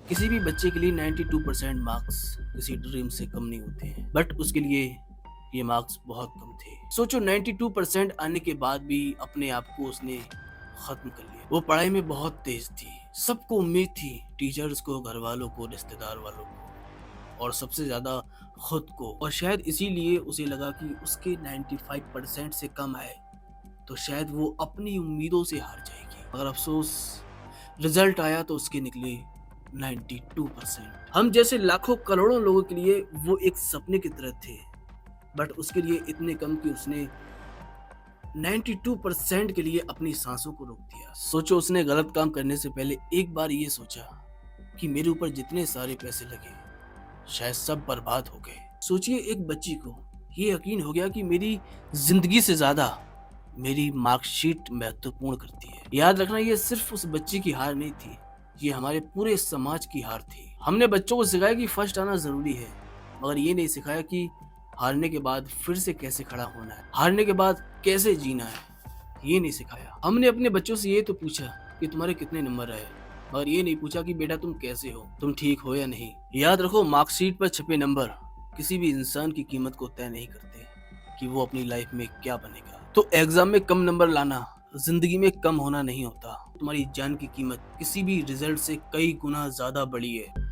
किसी भी बच्चे के लिए 92% मार्क्स किसी ड्रीम से कम नहीं होते हैं, बट उसके लिए ये मार्क्स बहुत कम थे। सोचो 92% आने के बाद भी अपने आप को उसने खत्म कर लिया। वो पढ़ाई में बहुत तेज थी, सबको उम्मीद थी, टीचर्स को, घर वालों को, रिश्तेदार वालों को, और सबसे ज्यादा खुद को। और शायद इसीलिए उसे लगा कि उसके 95% से कम आए तो शायद वो अपनी उम्मीदों से हार जाएगी। मगर अफसोस, रिजल्ट आया तो उसके निकले 92%। हम जैसे लाखों करोड़ों लोगों के लिए वो एक सपने की तरह थे, बट उसके लिए इतने कम कि उसने 92% के लिए अपनी सांसों को रोक दिया। सोचो, उसने गलत काम करने से पहले एक बार ये सोचा कि मेरे ऊपर जितने सारे पैसे लगे शायद सब बर्बाद हो गए। सोचिए, एक बच्ची को ये यकीन हो गया कि मेरी जिंदगी से ज्यादा मेरी मार्कशीट महत्वपूर्ण करती है। याद रखना, ये सिर्फ उस बच्ची की हार नहीं थी, ये हमारे पूरे समाज की हार थी। हमने बच्चों को सिखाया कि फर्स्ट आना जरूरी है, मगर ये नहीं सिखाया कि हारने के बाद फिर से कैसे खड़ा होना है, हारने के बाद कैसे जीना है, ये नहीं सिखाया। हमने अपने बच्चों से ये तो पूछा कि तुम्हारे कितने नंबर आए, मगर ये नहीं पूछा कि बेटा तुम कैसे हो, तुम ठीक हो या नहीं। याद रखो, मार्कशीट पर छपे नंबर किसी भी इंसान की कीमत को तय नहीं करते कि वो अपनी लाइफ में क्या बनेगा। तो एग्जाम में कम नंबर लाना जिंदगी में कम होना नहीं होता। तुम्हारी जान की कीमत किसी भी रिजल्ट से कई गुना ज्यादा बड़ी है।